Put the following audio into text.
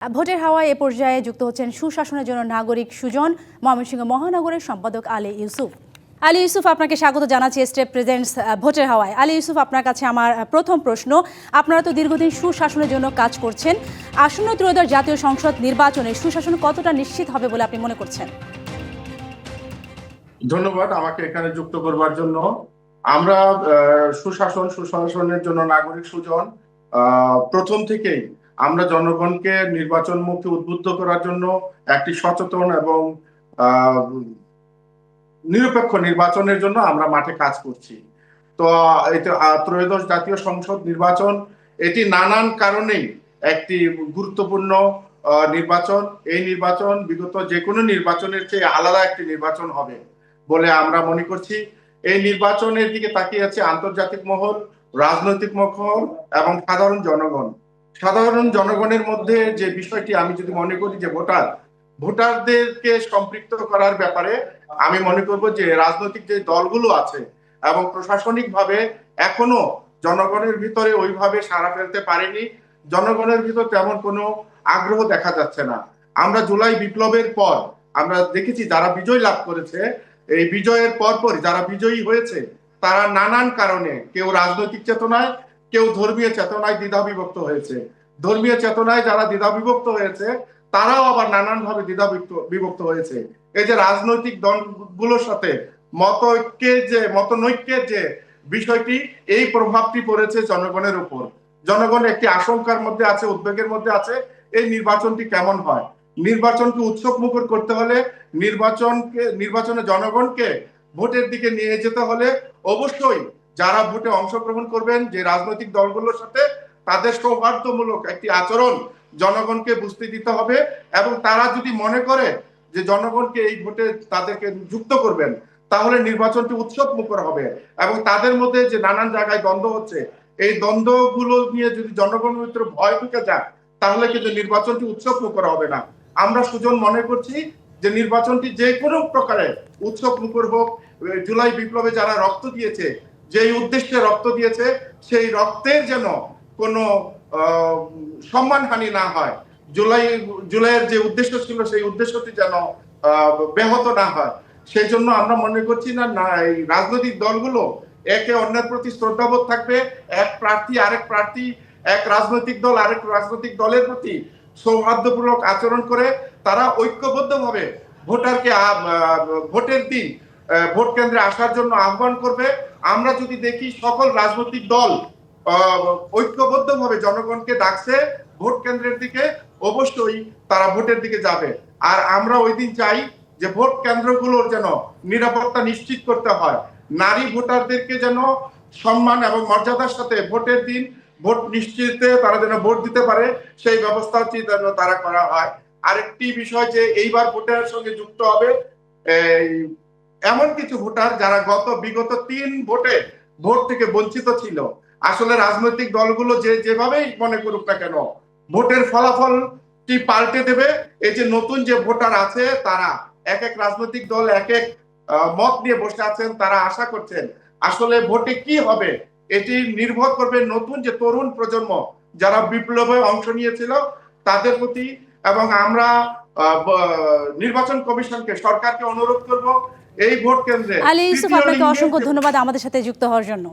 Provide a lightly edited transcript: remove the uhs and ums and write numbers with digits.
ভোটের হাওয়ায় এ পর্যায়ে যুক্ত হচ্ছেন সুশাসনের জন্য নাগরিক সুজন, ময়মনসিংহ মহানগরের সম্পাদক আলী ইউসুফ। আলী ইউসুফ, আপনাকে স্বাগত জানাচ্ছি স্টেপ প্রেজেন্টস ভোটের হাওয়ায়। আলী ইউসুফ, আপনার কাছে আমার প্রথম প্রশ্ন, আপনারা তো দীর্ঘদিন সুশাসনের জন্য কাজ করছেন, আসন্ন ত্রয়োদশ জাতীয় সংসদ নির্বাচনে সুশাসন কতটা নিশ্চিত হবে বলে আপনি মনে করছেন? ধন্যবাদ আমাকে এখানে যুক্ত করবার জন্য। আমরা সুশাসনের জন্য নাগরিক সুজন প্রথম থেকেই আমরা জনগণকে নির্বাচনমুখী উদ্বুদ্ধ করার জন্য একটি সচেতন এবং নিরপেক্ষ নির্বাচনের জন্য আমরা মাঠে কাজ করছি। তো ত্রয়োদশ জাতীয় সংসদ নির্বাচন এটি নানান কারণেই একটি গুরুত্বপূর্ণ নির্বাচন। এই নির্বাচন বিগত যে কোনো নির্বাচনের চেয়ে আলাদা একটি নির্বাচন হবে বলে আমরা মনে করছি। এই নির্বাচনের দিকে তাকিয়ে আছে আন্তর্জাতিক মহল, রাজনৈতিক মহল এবং সাধারণ জনগণের মধ্যে যে বিষয়টি আমি যদি মনে করি যে ভোটারদেরকে সম্পৃক্ত করার ব্যাপারে আমি মনে করব যে রাজনৈতিক যে দলগুলো আছে এবং প্রশাসনিক ভাবে এখনো জনগণের ভিতরে ওইভাবে সাড়া ফেলতে পারেনি। জনগণের ভিতর তেমন কোনো আগ্রহ দেখা যাচ্ছে না। আমরা জুলাই বিপ্লবের পর আমরা দেখেছি যারা বিজয় লাভ করেছে, এই বিজয়ের পরপর যারা বিজয়ী হয়েছে তারা নানান কারণে, কেউ রাজনৈতিক চেতনায়, কেউ ধর্মীয় চেতনায় দ্বিধাবিভক্ত হয়েছে। ধর্মীয় চেতনায় যারা দ্বিধাবিভক্ত হয়েছে তারাও আবার নানান ভাবে বিভক্ত হয়েছে। এই যে রাজনৈতিক দলগুলোর সাথে মতনৈক্যের যে বিষয়টি, এই প্রভাবটি পড়েছে জনগণের উপর। জনগণ একটি আশঙ্কার মধ্যে আছে, উদ্বেগের মধ্যে আছে এই নির্বাচনটি কেমন হয়। নির্বাচনকে উৎসব মুখর করতে হলে, নির্বাচনে জনগণকে ভোটের দিকে নিয়ে যেতে হলে অবশ্যই যারা ভোটে অংশগ্রহণ করবেন, যে রাজনৈতিক দলগুলোর সাথে তাদের সৌহার্দ্যমূলক একটি আচরণ জনগণকে বুঝতে দিতে হবে। এবং তারা যদি মনে করে যে জনগণকে এই ভোটে তাদেরকে যুক্ত করবেন, তাহলে নির্বাচনটি উৎসব মুখর হবে। এবং তাদের মধ্যে যে নানান জায়গায় দ্বন্দ্ব হচ্ছে, এই দ্বন্দ্বগুলো নিয়ে যদি জনগণের ভিতরে ভয় ঢুকে যায়, তাহলে কিন্তু নির্বাচনটি উৎসব মুখর হবে না। আমরা সুজন মনে করছি যে নির্বাচনটি যে কোনো প্রকারে উৎসব মুখর হোক। জুলাই বিপ্লবে যারা রক্ত দিয়েছে, যেই উদ্দেশ্যে রক্ত দিয়েছে, সেই রক্তের যেন কোনো সম্মানহানি না হয়। জুলাইয়ের যে উদ্দেশ্য ছিল সেই উদ্দেশ্যটি যেন ব্যাহত না হয়, সেই জন্য আমরা মনে করছি না এই রাজনৈতিক দলগুলো একে অন্যের প্রতি শ্রদ্ধাবোধ থাকবে। এক প্রার্থী আরেক প্রার্থী, এক রাজনৈতিক দল আরেক রাজনৈতিক দলের প্রতি সৌহার্দ্যপূর্বক আচরণ করে তারা ঐক্যবদ্ধভাবে ভোটারকে ভোটের দিন ভোট কেন্দ্রে আসার জন্য আহ্বান করবে। আমরা যদি দেখি সকল রাজনৈতিক দল ঐক্যবদ্ধভাবে জনগণকে ডাকছে ভোট কেন্দ্রের দিকে, অবশ্যই তারা ভোটের দিকে যাবে। আর আমরা ওই দিন চাই যে ভোট কেন্দ্রগুলোর যেন নিরাপত্তা নিশ্চিত করতে হয়। নারী ভোটারদেরকে যেন সম্মান এবং মর্যাদার সাথে ভোটের দিন ভোট নিশ্চিতে তারা যেন ভোট দিতে পারে, সেই ব্যবস্থা যেন তারা করা হয়। আরেকটি বিষয় যে এইবার ভোটের সঙ্গে যুক্ত হবে এমন কিছু ভোটার যারা বিগত 3 ভোটে ভোট থেকে বঞ্চিত ছিল। আসলে রাজনৈতিক দলগুলো যেভাবেই মনে করুক না কেন, ভোটের ফলাফলটি পাল্টে দেবে। এই যে নতুন যে ভোটার আছে, তারা এক এক রাজনৈতিক দল এক এক মত নিয়ে বসে আছেন, তারা আশা করছেন আসলে ভোটে কি হবে এটি নির্ভর করবে নতুন যে তরুণ প্রজন্ম যারা বিপ্লবে অংশ নিয়েছিল তাদের প্রতি। এবং আমরা নির্বাচন কমিশনকে, সরকারকে অনুরোধ করব এই ভোট কেন্দ্রে। আলী ইউসুফ, আপনাকে অসংখ্য ধন্যবাদ আমাদের সাথে যুক্ত হওয়ার জন্য।